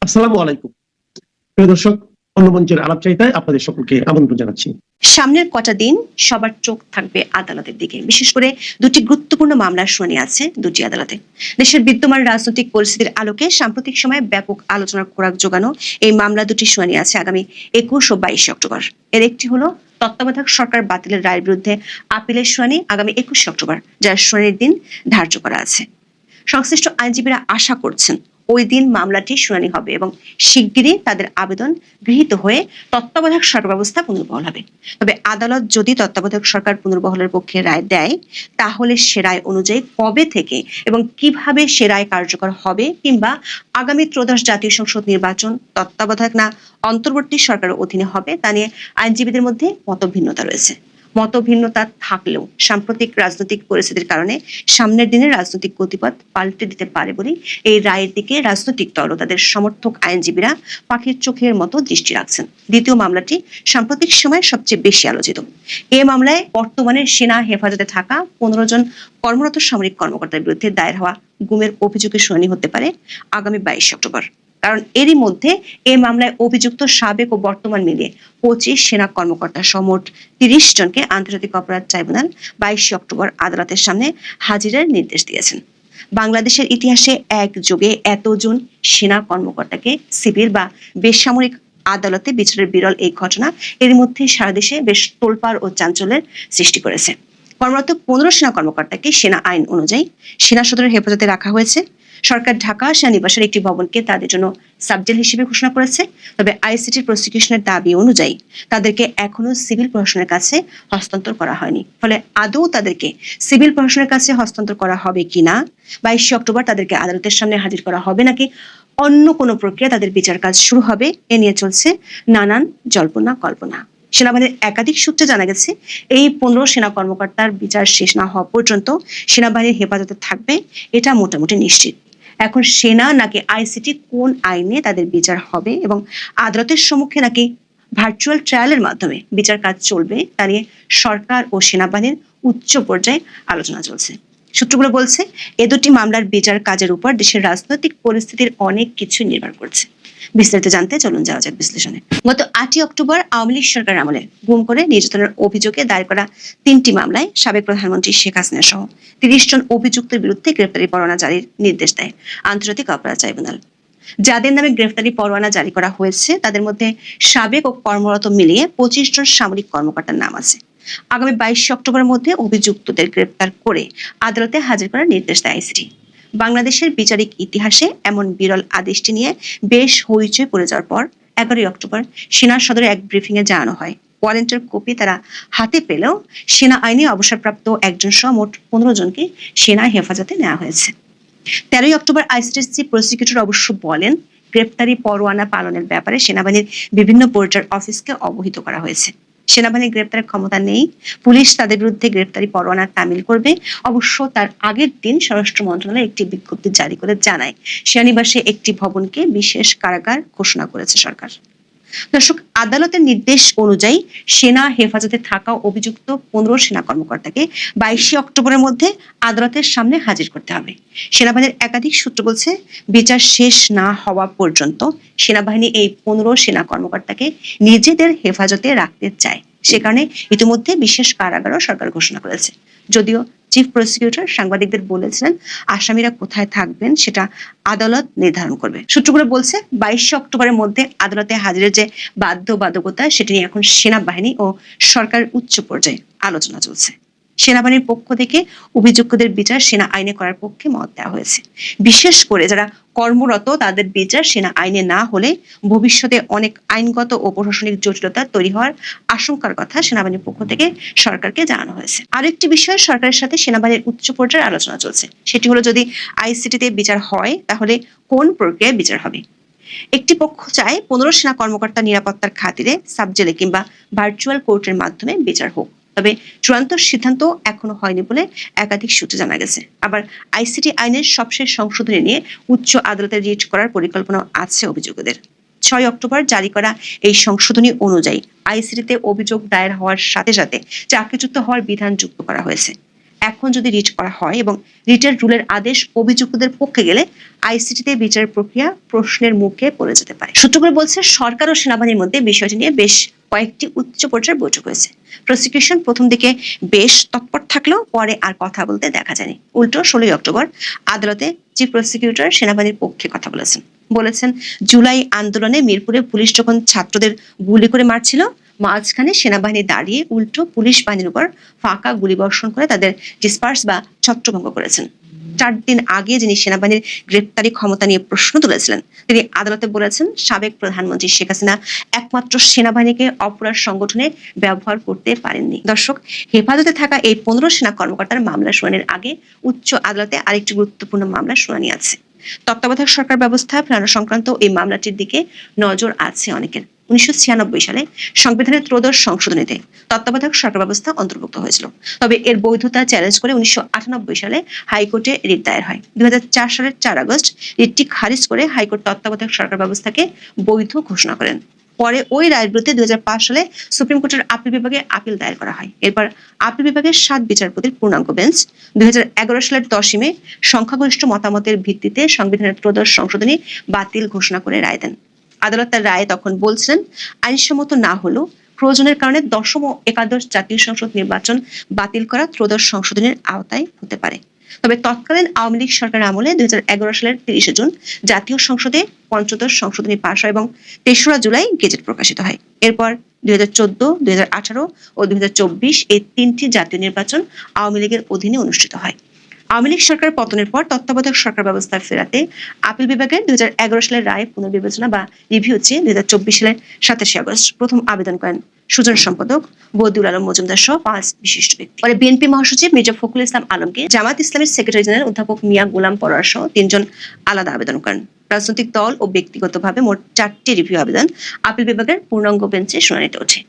আসসালামু আলাইকুম প্রিয় দর্শক, অন্য মঞ্চের আলাপচারিতায় আপনাদের সকলকে আমন্ত্রণ জানাচ্ছি। সামনের কটা দিন সবার চোখ থাকবে আদালতের দিকে। বিশেষ করে দুটি গুরুত্বপূর্ণ মামলার শুনানি আছে দুটি আদালতে। দেশের বিদ্যমান রাজনৈতিক পরিস্থিতির আলোকে সাম্প্রতিক সময়ে ব্যাপক আলোচনার খোরাক জোগানো এই মামলা দুটি শুনানি আছে আগামী 21 ও 22 অক্টোবর। এর একটি হলো তত্ত্বাবধায়ক সরকার বাতিলের রায়ের বিরুদ্ধে আপিলের শুনানি আগামী 21 অক্টোবর, যার শুনানির দিন ধার্য করা আছে। সংশ্লিষ্ট আইনজীবীরা আশা করছেন ওই দিন মামলাটি শুনানি হবে এবং শিগগিরই তাদের আবেদন গৃহীত হয়ে তত্ত্বাবধায়ক সরকার ব্যবস্থা পুনর্বহাল হবে। তবে আদালত যদি তত্ত্বাবধায়ক সরকার পুনর্বহালের পক্ষে রায় দেয়, তাহলে সে রায় অনুযায়ী কবে থেকে এবং কিভাবে সে রায় কার্যকর হবে, কিংবা আগামী ত্রয়োদশ জাতীয় সংসদ নির্বাচন তত্ত্বাবধায়ক না অন্তর্বর্তী সরকারের অধীনে হবে, তা নিয়ে আইনজীবীদের মধ্যে মতভিন্নতা রয়েছে। মতভিন্নতা থাকলেও সাম্প্রতিক রাজনৈতিক পরিস্থিতির কারণে সামনের দিনে রাজনৈতিক গতিপথ পাল্টে দিতে পারে বলে এই রায়ের দিকে রাজনৈতিক দল ও তাদের সমর্থক আইনজীবীরা পাখির চোখের মতো দৃষ্টি রাখছেন। দ্বিতীয় মামলাটি সাম্প্রতিক সময়ে সবচেয়ে বেশি আলোচিত। এই মামলায় বর্তমানে সেনা হেফাজতে থাকা 15 জন কর্মরত সামরিক কর্মকর্তার বিরুদ্ধে দায়ের হওয়া গুমের অভিযোগের শুনানি হতে পারে আগামী 22 অক্টোবর। কারণ এরই মধ্যে এই মামলায় অভিযুক্ত সাবেক ও বর্তমান মিলিয়ে 25 সেনা কর্মকর্তা সহ মোট 30 জনকে আন্তর্জাতিক অপরাধ ট্রাইব্যুনাল 22 অক্টোবর আদালতের সামনে হাজিরার নির্দেশ দিয়েছেন। বাংলাদেশের ইতিহাসে একযোগে এতজন সেনা কর্মকর্তাকে সিভিল বা বেসামরিক আদালতে বিচারের বিরল এই ঘটনা এর মধ্যে সারা দেশে বেশ তোলপাড় ও চাঞ্চল্যের সৃষ্টি করেছে। কর্মরত 15 সেনা কর্মকর্তাকে সেনা আইন অনুযায়ী সেনা সদরের হেফাজতে রাখা হয়েছে। সরকার ঢাকা সেনানিবাসের একটি ভবনকে তাদের জন্য সাবজেল হিসেবে ঘোষণা করেছে। তবে আইসিটি প্রসিকিউশনের দাবি অনুযায়ী তাদেরকে এখনো সিভিল প্রশাসনের কাছে হস্তান্তর করা হয়নি। ফলে আদৌ তাদেরকে সিভিল প্রশাসনের কাছে হস্তান্তর করা হবে কিনা, 22 অক্টোবর তাদেরকে আদালতের সামনে হাজির করা হবে নাকি অন্য কোনো প্রক্রিয়া তাদের বিচার কাজ শুরু হবে, এ নিয়ে চলছে নানান জল্পনা কল্পনা। সেনাবাহিনীর একাধিক সূত্রে জানা গেছে এই 15 সেনা কর্মকর্তার বিচার শেষ না হওয়া পর্যন্ত সেনাবাহিনীর হেফাজতে থাকবে, এটা মোটামুটি নিশ্চিত। এখন সেনা নাকি আইসিটি কোন আইনে তাদের বিচার হবে এবং আদালতের সম্মুখে নাকি ভার্চুয়াল ট্রায়ালের মাধ্যমে বিচার কাজ চলবে, তা নিয়ে সরকার ও সেনাবাহিনীর উচ্চ পর্যায়ে আলোচনা চলছে। সূত্রগুলো বলছে এ দুটি মামলার বিচার কাজের উপর দেশের রাজনৈতিক পরিস্থিতির অনেক কিছু নির্ভর করছে। বিস্তারিত জানতে চলুন যাওয়া যাক বিশ্লেষণে। গত 8 অক্টোবর আওয়ামী লীগ সরকার আমলে গুম করে নির্যাতনের অভিযোগে দায়ের করা 3টি মামলায় সাবেক প্রধানমন্ত্রী শেখ হাসিনা সহ 30 জন অভিযুক্তের বিরুদ্ধে গ্রেফতারি পরোয়ানা জারির নির্দেশ দেয় আন্তর্জাতিক অপরাধ ট্রাইব্যুনাল। যাদের নামে গ্রেফতারি পরোয়ানা জারি করা হয়েছে তাদের মধ্যে সাবেক ও কর্মরত মিলিয়ে 25 জন সামরিক কর্মকর্তার নাম আছে। আগামী 22 অক্টোবরের মধ্যে অভিযুক্তদের গ্রেফতার করে আদালতে হাজির করার নির্দেশ দেয় আইসিটি। বাংলাদেশের বিচারিক ইতিহাসে এমন বিরল আদেশটি নিয়ে বেশ হইচই পড়ে যাওয়ার পর 11 অক্টোবর সেনা সদরে এক ব্রিফিংয়ে জানানো হয় ওয়ারেন্টের কপি তারা হাতে পেলেও সেনা আইনে অবসরপ্রাপ্ত একজন সহ মোট 15 জনকে সেনা হেফাজতে নেওয়া হয়েছে। 13 অক্টোবর আইসিটির চিফ প্রসিকিউটর অবশ্য বলেন গ্রেফতারি পরোয়ানা পালনের ব্যাপারে সেনাবাহিনীর বিভিন্ন পর্যায়ের অফিসকে অবহিত করা হয়েছে। সেনাবাহিনীর গ্রেপ্তারের ক্ষমতা নেই, পুলিশ তাদের বিরুদ্ধে গ্রেপ্তারি পরোয়ানা তামিল করবে। অবশ্য তার আগের দিন স্বরাষ্ট্র মন্ত্রণালয় একটি বিজ্ঞপ্তি জারি করে জানায় সেনানিবাসে একটি ভবনকে বিশেষ কারাগার ঘোষণা করেছে সরকার। দর্শক, আদালতের নির্দেশ অনুযায়ী সেনা হেফাজতে থাকা অভিযুক্ত 15 সেনা কর্মকর্তাকে 22 অক্টোবরের মধ্যে আদালতের সামনে হাজির করতে হবে। সেনাবাহিনীর একাধিক সূত্র বলছে বিচার শেষ না হওয়া পর্যন্ত সেনাবাহিনী এই 15 সেনা কর্মকর্তাকে নিজেদের হেফাজতে রাখতে চায়। সে কারণে ইতিমধ্যে বিশেষ কারাগারও সরকার ঘোষণা করেছে। যদিও চিফ প্রসিকিউটর সাংবাদিকদের বলেছিলেন আসামিরা কোথায় থাকবেন সেটা আদালত নির্ধারণ করবে। সূত্রগুলো বলছে 22 অক্টোবরের মধ্যে আদালতে হাজিরের যে বাধ্যবাধকতা সেটি নিয়ে এখন সেনাবাহিনী ও সরকারের উচ্চ পর্যায়ে আলোচনা চলছে। সেনাবাহিনীর পক্ষ থেকে অভিযুক্তদের বিচার সেনা আইনে করার পক্ষে মত দেওয়া হয়েছে। বিশেষ করে যারা কর্মরত তাদের বিচার সেনা আইনে না হলে ভবিষ্যতে অনেক আইনগত ও প্রশাসনিক জটিলতা তৈরি হওয়ার আশঙ্কার কথা সেনাবাহিনীর পক্ষ থেকে সরকারকে জানানো হয়েছে। আরেকটি বিষয়, সরকারের সাথে সেনাবাহিনীর উচ্চ পর্যায়ের আলোচনা চলছে। সেটি হলো যদি আইসিটিতে বিচার হয় তাহলে কোন প্রক্রিয়ায় বিচার হবে। একটি পক্ষ চায় 15 সেনা কর্মকর্তা নিরাপত্তার খাতিরে সাবজেলে কিংবা ভার্চুয়াল কোর্টের মাধ্যমে বিচার হোক। তবে চূড়ান্ত সিদ্ধান্ত এখনো হয়নি বলে একাধিক সূত্রে জানা গেছে। আবার আইসিটি আইনের সবশেষ সংশোধনী নিয়ে উচ্চ আদালতে রিট করার পরিকল্পনা আছে অভিযোগদের। 6 অক্টোবর জারি করা এই সংশোধনী অনুযায়ী আইসিটিতে অভিযোগ দায়ের হওয়ার সাথে সাথে চাকরিচ্যুত হওয়ার বিধান যুক্ত করা হয়েছে। এখন যদি রিট করা হয় এবং রিটের রুলের আদেশ অভিযুক্তদের পক্ষে গেলে আইসিটিতে বিচার প্রক্রিয়া প্রশ্নের মুখে পড়ে যেতে পারে। সূত্রগুলো বলছে, সরকার ও সেনাবাহিনীর মধ্যে বিষয়টি নিয়ে বেশ কয়েকটি উচ্চ পর্যায়ের বৈঠক হয়েছে। প্রসিকিউশন প্রথম দিকে বেশ তৎপর থাকলেও পরে আর কথা বলতে দেখা যায়নি। উল্টো 16 অক্টোবর আদালতে চিফ প্রসিকিউটর সেনাবাহিনীর পক্ষে কথা বলেছেন জুলাই আন্দোলনে মিরপুরে পুলিশ যখন ছাত্রদের গুলি করে মারছিল, মাঝখানে সেনাবাহিনী দাঁড়িয়ে উল্টো পুলিশ বাহিনীর উপর ফাঁকা গুলিবর্ষণ করে তাদের ডিসপার্স বা ছত্রভঙ্গ করেছেন। 4 দিন আগে যিনি সেনাবাহিনীর গ্রেপ্তারি ক্ষমতা নিয়ে প্রশ্ন তুলেছিলেন, তিনি আদালতে বলেছেন সাবেক প্রধানমন্ত্রী শেখ হাসিনা একমাত্র সেনাবাহিনীকে অপরাধ সংগঠনে ব্যবহার করতে পারেননি। দর্শক, হেফাজতে থাকা এই 15 সেনা কর্মকর্তার মামলা শুনানির আগে উচ্চ আদালতে আরেকটি গুরুত্বপূর্ণ মামলা শুনানি আছে। তত্ত্বাবধায়ক সরকার ব্যবস্থা ফেরানো সংক্রান্ত এই মামলাটির দিকে নজর আছে অনেকের। 1996 সালে সংবিধানের 13 সংশোধনীতে তত্ত্বাবধায়ক সরকার ব্যবস্থা অন্তর্ভুক্ত হয়েছিল। তবে এর বৈধতা চ্যালেঞ্জ করে 1998 সালে হাইকোর্টে রিট দায়ের হয়। 2004 সালের 4 আগস্ট রিটটি খারিজ করে হাইকোর্ট তত্ত্বাবধায়ক সরকার ব্যবস্থাকে বৈধ ঘোষণা করেন। পরে ওই রায়ের বিরুদ্ধে 2005 সালে সুপ্রিম কোর্টের আপিল বিভাগে আপিল দায়ের করা হয়। এরপর আপিল বিভাগের 7 বিচারপতির পূর্ণাঙ্গ বেঞ্চ 2011 সালের 10 মে সংখ্যাগরিষ্ঠ মতামতের ভিত্তিতে সংবিধানের 13 সংশোধনী বাতিল ঘোষণা করে রায় দেন। আদালত তার রায়ে তখন বলছিলেন, আইনসম্মত না হলেও প্রয়োজনের কারণে 10ম ও 11শ জাতীয় সংসদ নির্বাচন বাতিল করা 13 সংশোধনীর আওতায় হতে পারে। তবে তৎকালীন আওয়ামী লীগ সরকারের আমলে 2011 সালের 30 জুন জাতীয় সংসদে 15 সংশোধনী পাশ হয় এবং 3রা জুলাই গেজেট প্রকাশিত হয়। এরপর 2014, 2018 ও 2024 এই 3টি জাতীয় নির্বাচন আওয়ামী লীগের অধীনে অনুষ্ঠিত হয়। আওয়ামী লীগ সরকার পতনের পর তত্ত্বাবধায়ক সরকার ব্যবস্থা ফেরাতে আপিল বিভাগের 2011 সালের রায় পুনর্বিবেচনা বা রিভিউ চেয়ে 2024 সালের 27 আগস্ট প্রথম আবেদন করেন সুজন সম্পাদক বদিউল আলম মজুমদার সহ 5 বিশিষ্ট ব্যক্তি। পরে বিএনপি মহাসচিব মির্জা ফখরুল ইসলাম আলমকে, জামাত ইসলামের সেক্রেটারি জেনারেল অধ্যাপক মিয়া গোলাম পরোয়ার সহ 3 জন আলাদা আবেদন করেন। রাজনৈতিক দল ও ব্যক্তিগতভাবে মোট 4টি রিভিউ আবেদন আপিল বিভাগের পূর্ণাঙ্গ বেঞ্চে শুনানিতে ওঠে।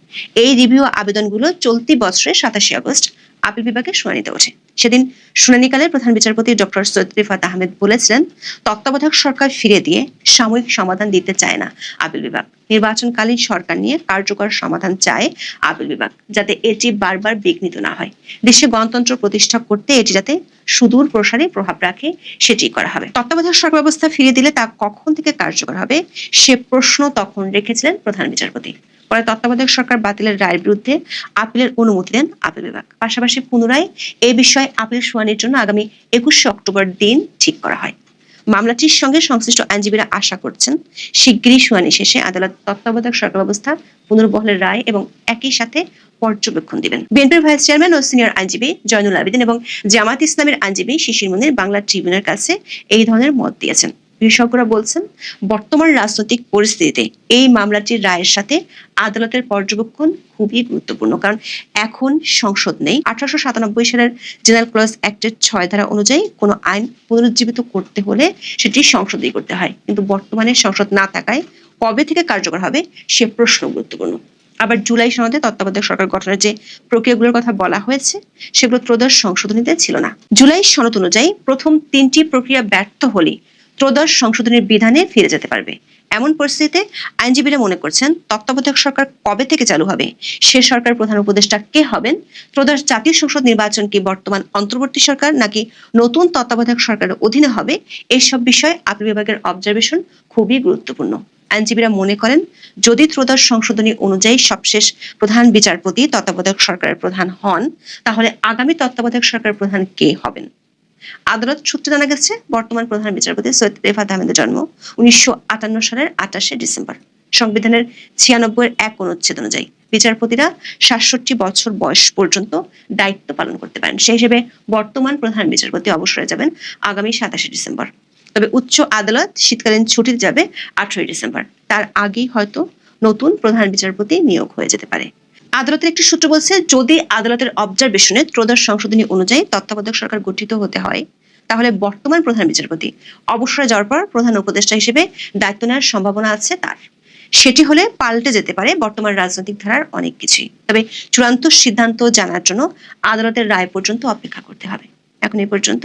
এই রিভিউ আবেদনগুলো চলতি বছরের 27 আগস্ট আপিল বিভাগে শুনানিতে ওঠে। সেদিন শুনানিকালে প্রধান বিচারপতি ডক্টর সৈয়দ রিফাত আহমেদ বলেছিলেন, তত্ত্বাবধায়ক সরকার ফিরিয়ে দিয়ে সাময়িক সমাধান দিতে চায় না আপিল বিভাগ। নির্বাচনকালীন সরকার নিয়ে কার্যকর সমাধান চায় আপিল বিভাগ, যাতে এটি বারবার বিঘ্নিত না হয়। দেশে গণতন্ত্র প্রতিষ্ঠা করতে এটি যাতে সুদূর প্রসারী প্রভাব রাখে সেটি করা হবে। তত্ত্বাবধায়ক সরকার ব্যবস্থা ফিরিয়ে দিলে তা কখন থেকে কার্যকর হবে সে প্রশ্ন তখন রেখেছিলেন প্রধান বিচারপতি। পরে তত্ত্বাবধায়ক সরকার বাতিলের রায়ের বিরুদ্ধে আপিলের অনুমতি দেন আপিল বিভাগ। পাশাপাশি পুনরায় এই বিষয়ে আপিল শুনানির জন্য আগামী 21 অক্টোবর দিন ঠিক করা হয়। মামলাটির সঙ্গে সংশ্লিষ্ট আইনজীবীরা আশা করছেন শিগগিরই শুনানি শেষে আদালত তত্ত্বাবধায়ক সরকার ব্যবস্থা পুনর্বহালের রায় এবং একই সাথে পর্যবেক্ষণ দিবেন। বিএনপির ভাইস চেয়ারম্যান ও সিনিয়র আইনজীবী জয়নুল আবেদিন এবং জামাত ইসলামের আইনজীবী শিশির মনির বাংলা ট্রিবিউনের কাছে এই ধরনের মত দিয়েছেন। বিশেষজ্ঞরা বলছেন, বর্তমান রাজনৈতিক পরিস্থিতিতে এই মামলাটির রায়ের সাথে আদালতের পর্যবেক্ষণ খুবই গুরুত্বপূর্ণ। কারণ এখন সংসদ নেই। 1897 সালের জেনারেল ক্লজ অ্যাক্টের 6 ধারা অনুযায়ী কোনো আইন পুনরুজ্জীবিত করতে হলে সেটি সংসদেই করতে হয়। কিন্তু বর্তমানে সংসদ না থাকায় কবে থেকে কার্যকর হবে সে প্রশ্ন গুরুত্বপূর্ণ। আবার জুলাই সনদে তত্ত্বাবধায়ক সরকার গঠনের যে প্রক্রিয়াগুলোর কথা বলা হয়েছে সেগুলো 13 সংশোধনীতে ছিল না। জুলাই সনদ অনুযায়ী প্রথম 3টি প্রক্রিয়া ব্যর্থ হলে 13 সংশোধনীর বিধানে ফিরে যেতে পারবে। এমন পরিস্থিতিতে আইনজীবীরা মনে করছেন, তত্ত্বাবধায়ক সরকার কবে থেকে চালু হবে, সে সরকার প্রধান উপদেষ্টা কে হবেন, 13 জাতীয় সংসদ নির্বাচন কি বর্তমান অন্তর্বর্তী সরকার নাকি নতুন তত্ত্বাবধায়ক সরকারের অধীনে হবে, এইসব বিষয়ে আপিল বিভাগের অবজারভেশন খুবই গুরুত্বপূর্ণ। আইনজীবীরা মনে করেন, যদি 13 সংশোধনী অনুযায়ী সবশেষ প্রধান বিচারপতি তত্ত্বাবধায়ক সরকারের প্রধান হন, তাহলে আগামী তত্ত্বাবধায়ক সরকারের প্রধান কে হবেন। আদালত সূত্রে জানা গেছে, বর্তমান প্রধান বিচারপতি সৈয়দ রিফাত আহমেদের জন্ম 1958 সালের 28শে ডিসেম্বর। সংবিধানের 96 1 অনুচ্ছেদ অনুযায়ী বিচারপতিরা 67 বছর বয়স পর্যন্ত দায়িত্ব পালন করতে পারেন। সেই হিসেবে বর্তমান প্রধান বিচারপতি অবসরে যাবেন আগামী 27শে ডিসেম্বর। তবে উচ্চ আদালত শীতকালীন ছুটিতে যাবে 18 ডিসেম্বর। তার আগেই হয়তো নতুন প্রধান বিচারপতি নিয়োগ হয়ে যেতে পারে। আদালতের একটি সূত্র বলছে, যদি আদালতের অবজারভেশনে 13 সংশোধনী অনুযায়ী তত্ত্বাবধায়ক সরকার গঠিত হতে হয়, তাহলে বর্তমান প্রধান বিচারপতি অবসরে যাওয়ার পর প্রধান উপদেষ্টা হিসেবে দায়িত্ব নেওয়ার সম্ভাবনা আছে তার। সেটি হলে পাল্টে যেতে পারে বর্তমান রাজনৈতিক ধারার অনেক কিছুই। তবে চূড়ান্ত সিদ্ধান্ত জানার জন্য আদালতের রায় পর্যন্ত অপেক্ষা করতে হবে। এখন এই পর্যন্ত।